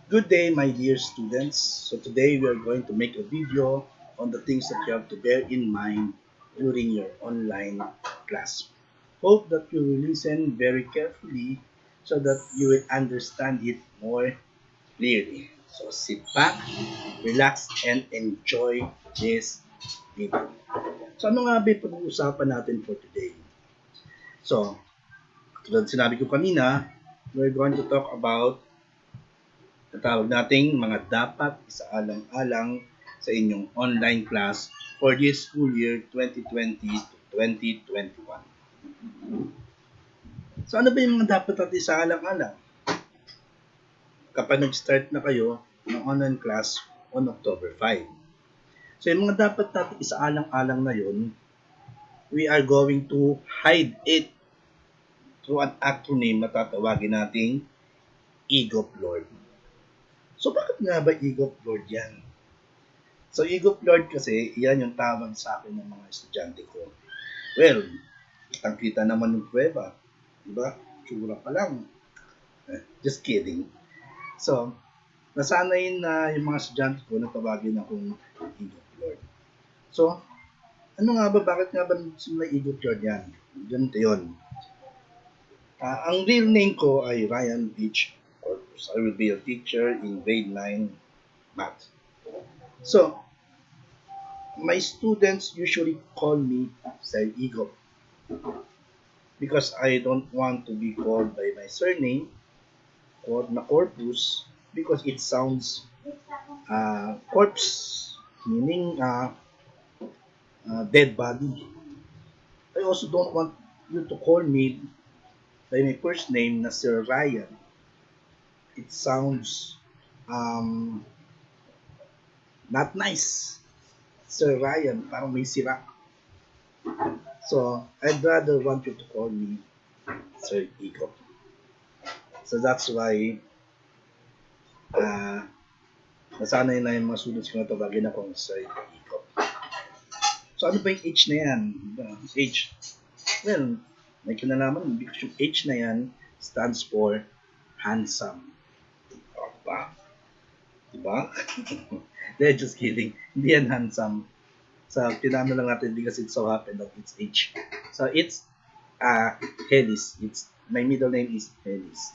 Good day, my dear students. So today we are going to make a video on the things that you have to bear in mind during your online class. Hope that you will listen very carefully so that you will understand it more clearly. So sit back, relax, and enjoy this video. So ano nga ba yung pag-uusapan natin for today? So, tulad sinabi ko kanina, we're going to talk about natawag nating mga dapat isaalang-alang sa inyong online class for this school year 2020 to 2021. So ano ba yung mga dapat natin isaalang-alang kapag nag-start na kayo ng online class on October 5? So yung mga dapat natin isaalang-alang na yun, we are going to hide it through an acronym na tatawagin nating Igop Lord. So bakit nga ba Igop Lord yan? So, Igop Lord kasi, yan yung tawag sa akin ng mga estudyante ko. Well, kitang-kita naman yung prueba. Diba? Tsura pa lang. Just kidding. So, nasanay na yung mga estudyante ko na tawagin akong Igop Lord. So, ano nga ba? Bakit nga ba simula Igop Lord yan? Ganito yun. Ang real name ko ay Ryan Beach Corpus. I will be a teacher in grade 9 math. So, my students usually call me Sir Igop because I don't want to be called by my surname or na Corpus because it sounds corpse, meaning dead body. I also don't want you to call me by my first name na Sir Ryan. It sounds not nice. Sir Ryan, parang may sira. So, I'd rather want you to call me Sir Igop. So, that's why nasanay na yung mga students ko na tawagin akong Sir Igop. So, ano ba yung H na yan? H. Well, may kinalaman because yung H na yan stands for handsome. Opa. Diba? They're just kidding. Hindi yan handsome. So, tinama lang natin because it so happened that it's H. So, it's Helis. My middle name is Helis.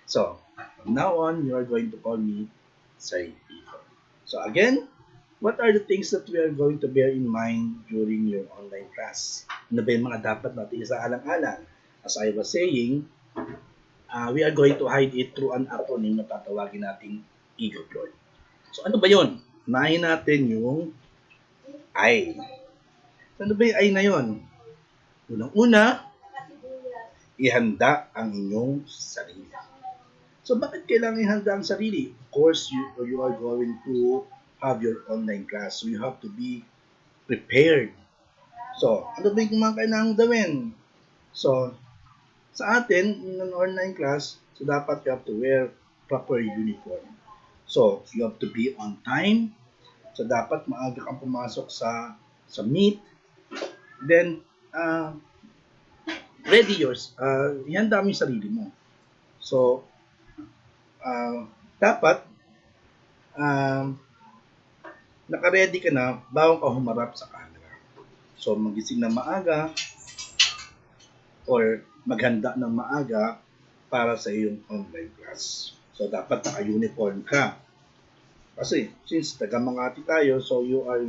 So, from now on, you are going to call me Sir Igop. So, again, what are the things that we are going to bear in mind during your online class? Ano ba yung mga dapat natin isaalang-alang? As I was saying, we are going to hide it through an acronym na tatawagin nating Igop Lord. So, ano ba yun? Unahin natin yung I. So, ano ba yung I na yun? Unang-una, ihanda ang inyong sarili. So, bakit kailangan ihanda ang sarili? Of course, you are going to have your online class. So, you have to be prepared. So, ano ba yung mga kailangan gawin? So, sa atin, in an online class, so dapat you have to wear proper uniform. So, you have to be on time. So, dapat maaga kang pumasok sa meet. Then, ready yours. Ihanda mo yung sarili mo. So, dapat naka-ready ka na bago ka humarap sa camera. So, magising na maaga or maghanda ng maaga para sa iyong online class. So, dapat naka-uniform ka. Kasi, since taga-Makati tayo, so you are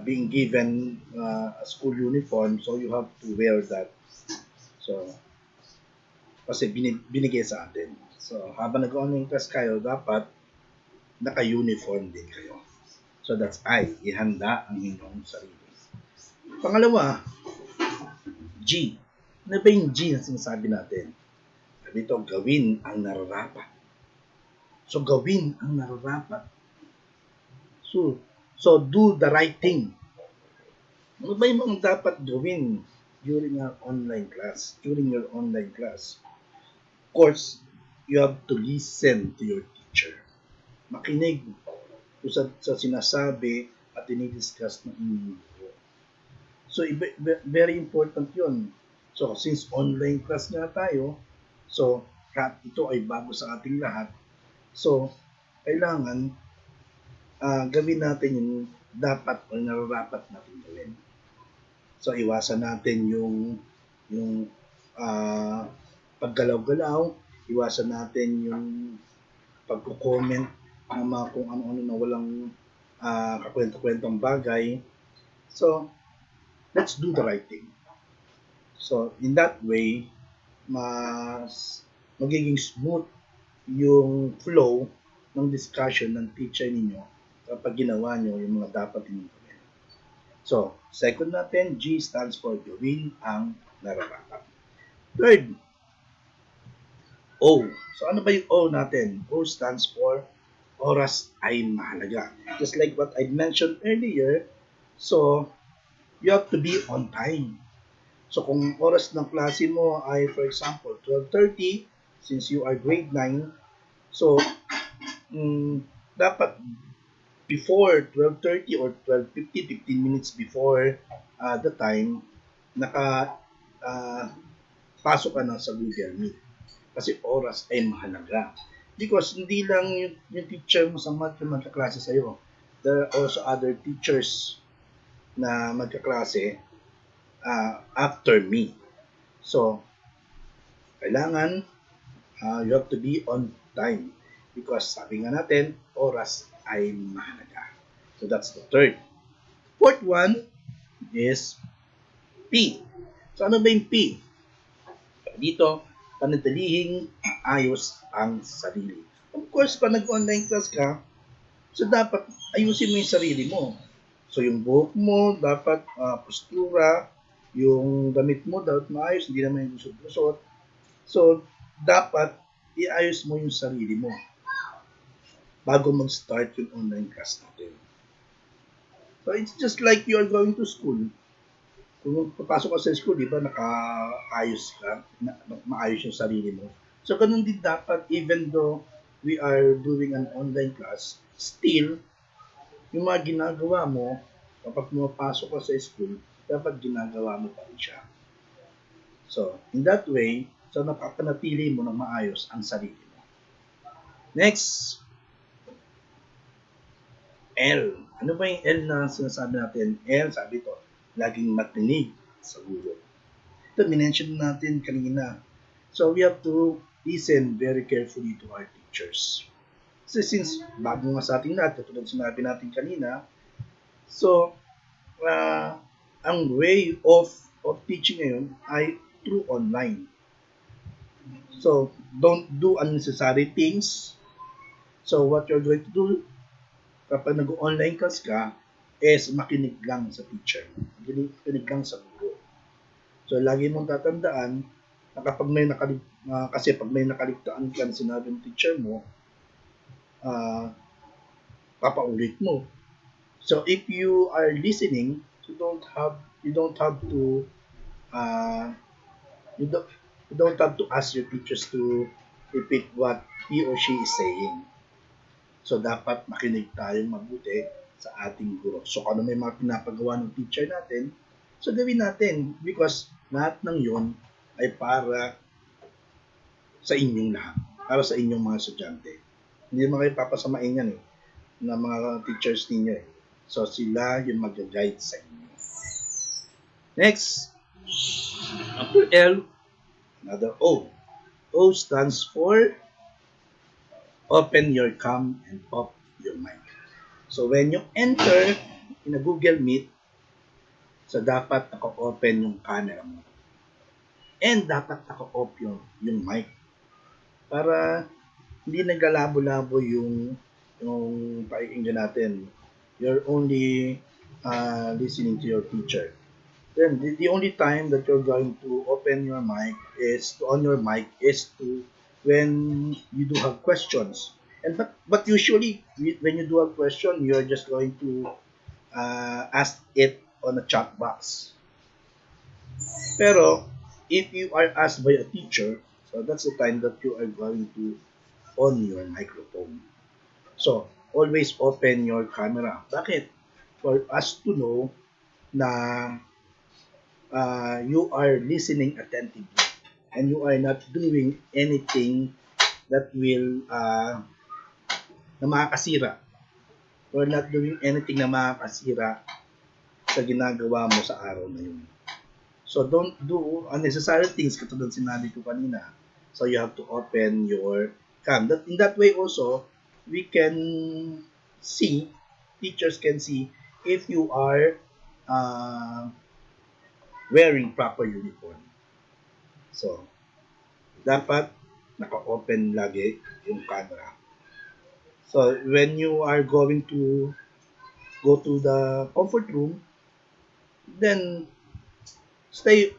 being given a school uniform, so you have to wear that. So, kasi binigay sa atin. So, habang nag-online class kayo, dapat naka-uniform din kayo. So, that's I. Ihanda ang inyong sarili. Pangalawa, G. Ano ba yung G na sinasabi natin? Dito, gawin ang nararapat. So, gawin ang nararapat. So do the right thing. Ano ba yung mga dapat gawin during our online class? During your online class? Of course, you have to listen to your teacher. Makinig sa sinasabi at dinidiscuss ng inyong guro. So, very important yun. So, since online class nga tayo, so, At ito ay bago sa ating lahat. So, kailangan gawin natin yung dapat o nararapat natin gawin. So, iwasan natin yung paggalaw-galaw, iwasan natin yung pagko-comment ng mga kung ano-ano na walang kakwento-kwentong bagay. So, let's do the right thing. So, in that way, mas magiging smooth yung flow ng discussion ng teacher ninyo kapag ginawa nyo yung mga dapat ninyong gawin. So, second natin, G stands for gawin ang nararapat. Third, O. So, ano ba yung O natin? O stands for oras ay mahalaga. Just like what I mentioned earlier, so, you have to be on time. So, kung oras ng klase mo ay, for example, 12:30, since you are grade 9, so, dapat before 12:30 or 12:50, 15 minutes before the time, naka pasok ka na sa Google Meet. Kasi oras ay mahalaga. Because hindi lang yung teacher mo sa math yung magkaklase sa'yo. There are also other teachers na magkaklase after me. So, kailangan you have to be on time. Because sabi nga natin, oras ay mahalaga. So, that's the third. Fourth one is P. So, ano ba yung P? Dito, panadalihing ayos ang sarili. Of course, pag nag-online class ka, so dapat ayusin mo yung sarili mo. So, yung buhok mo, dapat postura, yung damit mo, dapat maayos, hindi naman yung gusot-gusot. So, dapat iayos mo yung sarili mo bago mag-start yung online class natin. So, it's just like you are going to school. Kung papasok ka sa school, di ba, nakaayos ka, maayos yung sarili mo. So, ganun din dapat, even though we are doing an online class, still, yung mga ginagawa mo, kapag pumapasok ka sa school, dapat ginagawa mo pa rin siya. So, in that way, so napapanatili mo na maayos ang sarili mo. Next, L. Ano ba yung L na sinasabi natin? L, sabi ito, laging makinig sa guro. Ito, minention natin kanina. So, we have to listen very carefully to our teachers. So, since bago nga sa ating lahat, katulad sinabi natin kanina, so, ang way of teaching ngayon ay through online. So, don't do unnecessary things. So, what you're going to do, kapag nag-online class ka, is makinig lang sa teacher. Makinig lang sa guro. So, lagi mong tatandaan na kapag may kasi pag may nakaligtaan ka na sinabi ng teacher mo, papaulit mo. So, if you are listening, you don't have to you don't have to ask your teachers to repeat what he or she is saying. So, dapat makinig tayo mabuti sa ating guro. So, ano may mga pinapagawa ng teacher natin, so gawin natin because lahat ng yon ay para sa inyong lahat. Para sa inyong mga estudyante. Hindi naman kayo papasamain yan ng mga teachers ninyo So, sila yung mag-guide sa inyo. Next, after L, another O. O stands for open your cam and off your mic. So, when you enter in a Google Meet, so dapat naka-open yung camera mo. And dapat naka-off yung mic. Para hindi naglalabo-labo yung pakikinggan natin. You're only listening to your teacher. Then, the only time that you're going to open your mic is to when you do have questions. And but usually when you do have question, you're just going to ask it on a chat box. Pero if you are asked by a teacher, so that's the time that you are going to on your microphone. So always open your camera. Bakit? For us to know na you are listening attentively. and you are not doing anything that will na makakasira, or not doing anything na makakasira sa ginagawa mo sa araw na yun. So don't do unnecessary things katulad sinabi ko kanina. So you have to open your cam. In that way also, we can see, teachers can see if you are wearing proper uniform. So, dapat naka-open lagi yung camera. So, when you are going to go to the comfort room, then stay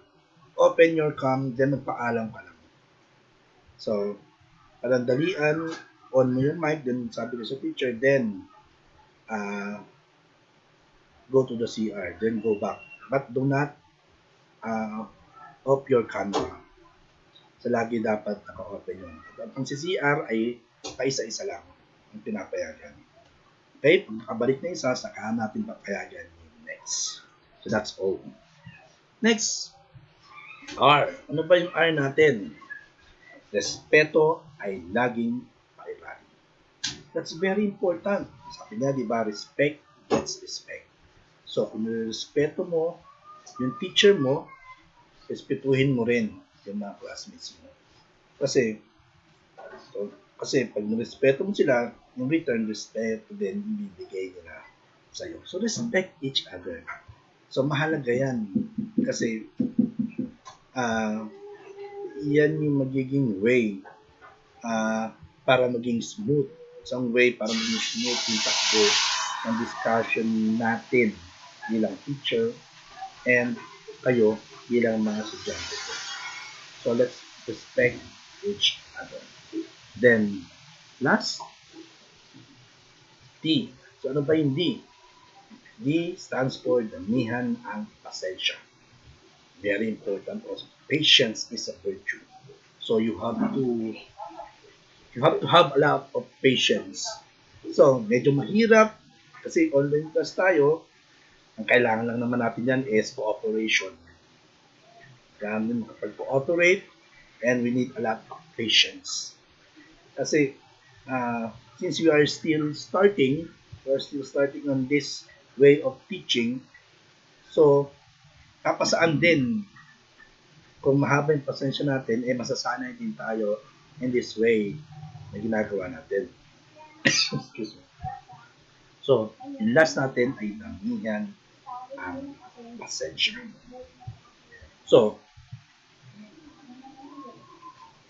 open your cam, then magpaalam ka lang. So, parandalian, on mo yung mic, then sabi ko sa teacher, then go to the CR, then go back. But do not off your camera. So, lagi dapat naka-open yun. At ang si CR ay paisa-isa lang ang pinapayagan. Okay, pag nakabalik na isa, saka natin papayagan yung next. So, that's all. Next, R. Ano ba yung R natin? Respeto ay laging paibali. That's very important. Sabi nga, di ba, respect gets respect. So, kung respeto mo yung teacher mo, respetuhin mo rin yung mga classmates mo. Kasi pag nirespeto mo sila, yung return respeto din ibibigay nila sa'yo. So, respect each other. So, mahalaga yan. Kasi, yan yung magiging way para maging smooth. Isang way para maging smooth yung takbo ng discussion natin bilang teacher and kayo bilang mga estudyante ko. So, let's respect each other. Then, last, D. So, ano ba yung D? D stands for damihan ang pasensya. Very important also. Patience is a virtue. So, you have to have a lot of patience. So, medyo mahirap kasi online class tayo. Ang kailangan lang naman natin yan is cooperation. Kailangan makapag-cooperate and we need a lot of patience. Kasi, since we are still starting on this way of teaching, so, kapasaan din, kung mahaba yung pasensya natin, masasanay din tayo in this way na ginagawa natin. Excuse me. So, yung last natin ay damihan ang pasensya. So,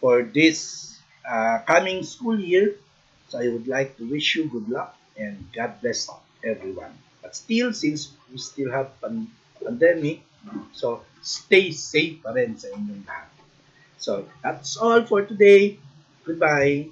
for this coming school year, so I would like to wish you good luck and God bless everyone. But still, since we still have pandemic, so stay safe pa rin sa inyong lahat. So, that's all for today. Goodbye.